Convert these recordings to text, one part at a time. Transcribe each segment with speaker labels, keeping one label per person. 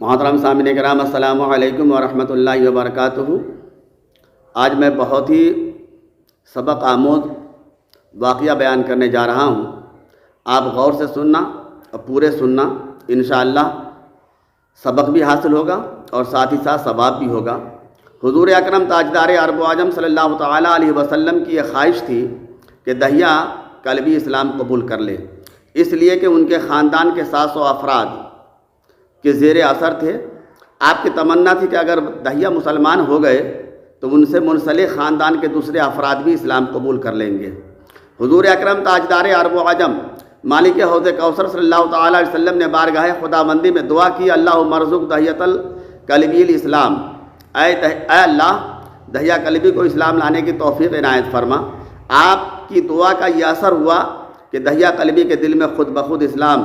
Speaker 1: محترم سامعین کرام، السلام علیکم ورحمۃ اللہ وبرکاتہ۔ آج میں بہت ہی سبق آموز واقعہ بیان کرنے جا رہا ہوں۔ آپ غور سے سننا اور پورے سننا، انشاءاللہ سبق بھی حاصل ہوگا اور ساتھ ہی ساتھ ثواب بھی ہوگا۔ حضور اکرم تاجدار عرب و عجم صلی اللہ تعالیٰ علیہ وسلم کی یہ خواہش تھی کہ دہیا کلبی اسلام قبول کر لے، اس لیے کہ ان کے خاندان کے 700 افراد کے زیر اثر تھے۔ آپ کی تمنا تھی کہ اگر دہیا مسلمان ہو گئے تو ان سے منسلک خاندان کے دوسرے افراد بھی اسلام قبول کر لیں گے۔ حضور اکرم تاجدار عرب و عجم مالک حوض کوثر صلی اللہ تعالیٰ علیہ وسلم نے بارگاہ خداوندی میں دعا کی، اللہم ارزق دہیۃ الکلبی الاسلام، اے اللہ دہیا کلبی کو اسلام لانے کی توفیق عنایت فرما۔ آپ کی دعا کا یہ اثر ہوا کہ دہیا کلبی کے دل میں خود بخود اسلام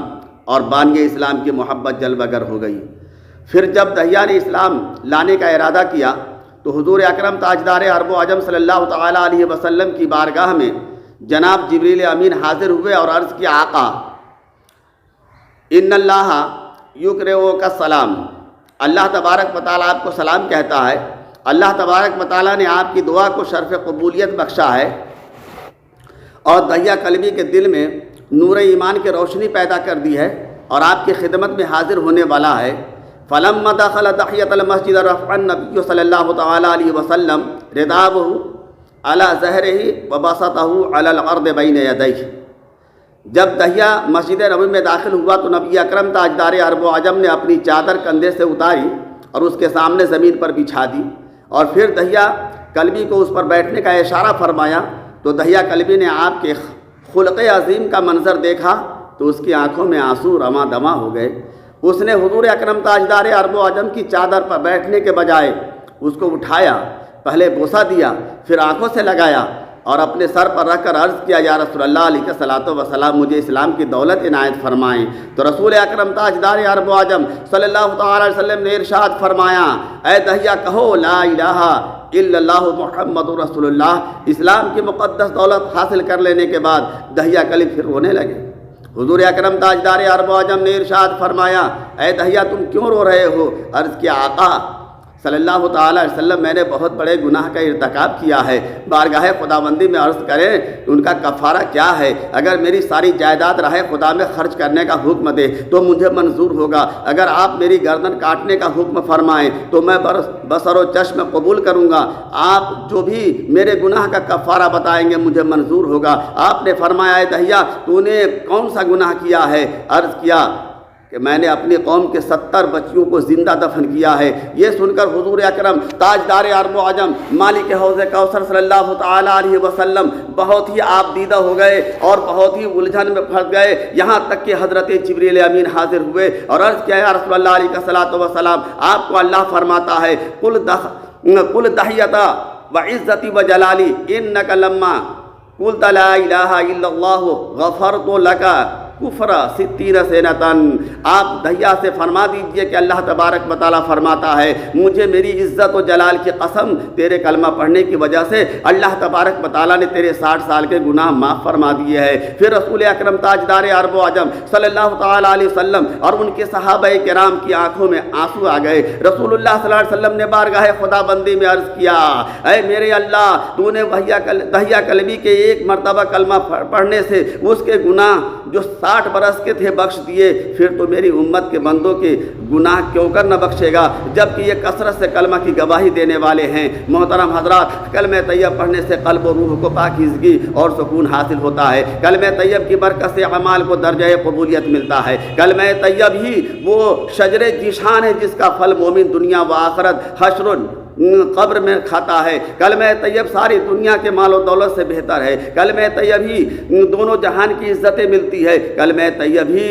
Speaker 1: اور بانگِ اسلام کی محبت جلوہ گر ہو گئی۔ پھر جب دہیا نے اسلام لانے کا ارادہ کیا تو حضور اکرم تاجدار عرب و عجم صلی اللہ تعالیٰ علیہ وسلم کی بارگاہ میں جناب جبریل امین حاضر ہوئے اور عرض کیا، آقا ان اللہ یقرئک السلام، اللہ تبارک و تعالیٰ آپ کو سلام کہتا ہے۔ اللہ تبارک و تعالیٰ نے آپ کی دعا کو شرف قبولیت بخشا ہے اور دہیا کلبی کے دل میں نور ایمان کی روشنی پیدا کر دی ہے اور آپ کی خدمت میں حاضر ہونے والا ہے۔ فلما دخل تحیۃ المسجد رفع النبی صلی اللہ تعالیٰ علیہ وسلم رداءہ علی ظہرہ وبسطہ علی الارض بین یدیہ، جب دہیا مسجد نبوی میں داخل ہوا تو نبی اکرم تاجدار عرب و عجم نے اپنی چادر کندھے سے اتاری اور اس کے سامنے زمین پر بچھا دی، اور پھر دہیا کلبی کو اس پر بیٹھنے کا اشارہ فرمایا تو دہیا کلبی نے آپ کے خلق عظیم کا منظر دیکھا تو اس کی آنکھوں میں آنسو رواں دواں ہو گئے۔ اس نے حضور اکرم تاجدار عرب و عجم کی چادر پر بیٹھنے کے بجائے اس کو اٹھایا، پہلے بوسہ دیا، پھر آنکھوں سے لگایا اور اپنے سر پر رکھ کر عرض کیا، یا رسول اللہ علیہ الصلوۃ والسلام مجھے اسلام کی دولت عنایت فرمائیں۔ تو رسول اکرم تاجدار عرب و عجم صلی اللہ تعالیٰ علیہ وسلم نے ارشاد فرمایا، اے دہیا کہو لا الہ الا اللہ محمد رسول اللہ۔ اسلام کی مقدس دولت حاصل کر لینے کے بعد دہیا کلبی پھر رونے لگے۔ حضور اکرم تاجدار عرب و عجم نے ارشاد فرمایا، اے دہیا تم کیوں رو رہے ہو؟ عرض کیا، آقا صلی اللہ تعالیٰ علیہ وسلم میں نے بہت بڑے گناہ کا ارتکاب کیا ہے، بارگاہ خداوندی میں عرض کریں ان کا کفارہ کیا ہے؟ اگر میری ساری جائیداد راہ خدا میں خرچ کرنے کا حکم دے تو مجھے منظور ہوگا، اگر آپ میری گردن کاٹنے کا حکم فرمائیں تو میں بصر و چشم قبول کروں گا، آپ جو بھی میرے گناہ کا کفارہ بتائیں گے مجھے منظور ہوگا۔ آپ نے فرمایا، اے دہیا تو نے کون سا گناہ کیا ہے؟ عرض کیا کہ میں نے اپنی قوم کے 70 بچیوں کو زندہ دفن کیا ہے۔ یہ سن کر حضور اکرم تاجدار عرب و عجم مالک حوض کوثر صلی اللہ تعالیٰ علیہ وسلم بہت ہی آپ دیدہ ہو گئے اور بہت ہی الجھن میں پھنس گئے، یہاں تک کہ حضرت جبریل امین حاضر ہوئے اور عرض کیا، یا رسول اللہ علیہ الصلوۃ والسلام آپ کو اللہ فرماتا ہے، قل دحیۃ وعزتی وجلالی انک لما قلت لا الہ الا اللہ غفرت لک کفر 60 سنتاً۔ آپ دہیا سے فرما دیجئے کہ اللہ تبارک و تعالیٰ فرماتا ہے، مجھے میری عزت و جلال کی قسم تیرے کلمہ پڑھنے کی وجہ سے اللہ تبارک و تعالیٰ نے تیرے 60 سال کے گناہ معاف فرما دیے ہیں۔ پھر رسول اکرم تاجدار عرب و عجم صلی اللہ تعالیٰ علیہ وسلم اور ان کے صحابہ کرام کی آنکھوں میں آنسو آ گئے۔ رسول اللہ صلی اللہ علیہ وسلم نے بارگاہ خدا بندی میں عرض کیا، اے میرے اللہ تو نے دہیا کلبی کے ایک مرتبہ کلمہ پڑھنے سے اس کے گناہ جو 60 برس کے تھے بخش دیے، پھر تو میری امت کے بندوں کے گناہ کیوں کر نہ بخشے گا جبکہ یہ کثرت سے کلمہ کی گواہی دینے والے ہیں۔ محترم حضرات، کلمہ طیب پڑھنے سے قلب و روح کو پاکیزگی اور سکون حاصل ہوتا ہے۔ کلمہ طیب کی برکت سے اعمال کو درجہ قبولیت ملتا ہے۔ کلمہ طیب ہی وہ شجر ذیشان ہے جس کا پھل مومن دنیا و آخرت حشر قبر میں کھاتا ہے۔ کلمہ طیب ساری دنیا کے مال و دولت سے بہتر ہے۔ کلمہ طیب ہی دونوں جہان کی عزتیں ملتی ہے۔ کلمہ طیب ہی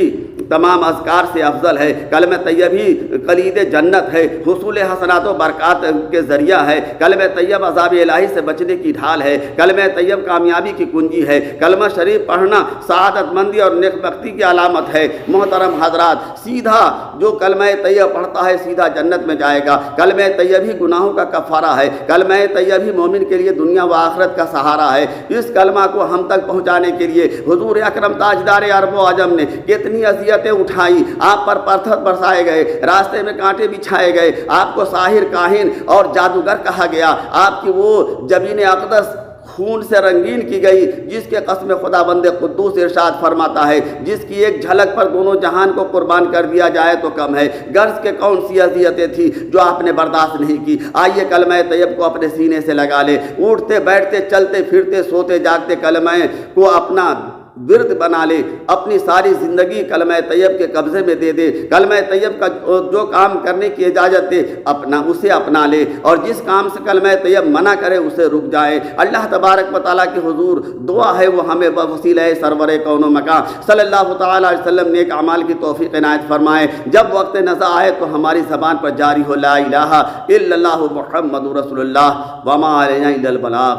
Speaker 1: تمام اذکار سے افضل ہے۔ کلمہ طیب ہی کلید جنت ہے، حصول حسنات و برکات کے ذریعہ ہے۔ کلمہ طیب عذاب الہی سے بچنے کی ڈھال ہے۔ کلمہ طیب کامیابی کی کنجی ہے۔ کلمہ شریف پڑھنا سعادت مندی اور نیک بختی کی علامت ہے۔ محترم حضرات، سیدھا جو کلمہ طیب پڑھتا ہے سیدھا جنت میں جائے گا۔ کلمہ طیب ہی گناہوں کا کفارہ ہے۔ کلمہ طیب ہی مومن کے لیے دنیا و آخرت کا سہارا ہے۔ اس کلمہ کو ہم تک پہنچانے کے لیے حضور اکرم تاجدار عرب و عجم نے کتنی اذیتیں اٹھائیں، آپ پر پتھر برسائے گئے، راستے میں کانٹے بچھائے گئے، آپ کو ساحر، کاہن اور جادوگر کہا گیا، آپ کی وہ جبین اقدس خون سے رنگین کی گئی جس کے قسم خدا بند قدوس ارشاد فرماتا ہے جس کی ایک جھلک پر دونوں جہان کو قربان کر دیا جائے تو کم ہے۔ غرض کے کون سی اذیتیں تھیں جو آپ نے برداشت نہیں کی؟ آئیے کلمہ طیب کو اپنے سینے سے لگا لے، اٹھتے بیٹھتے چلتے پھرتے سوتے جاگتے کلمہ کو اپنا ورد بنا لے، اپنی ساری زندگی کلمہ طیب کے قبضے میں دے دے، کلمہ طیب کا جو کام کرنے کی اجازت دے اسے اپنا لے، اور جس کام سے کلمہ طیب منع کرے اسے رک جائے۔ اللہ تبارک و تعالیٰ کی حضور دعا ہے وہ ہمیں بوسیلہ سرور کون و مکان صلی اللہ تعالیٰ علیہ وسلم نیک اعمال کی توفیق عنایت فرمائے۔ جب وقت نزا آئے تو ہماری زبان پر جاری ہو لا الہ الا اللہ محمد رسول اللہ وما علینا الا البلاغ۔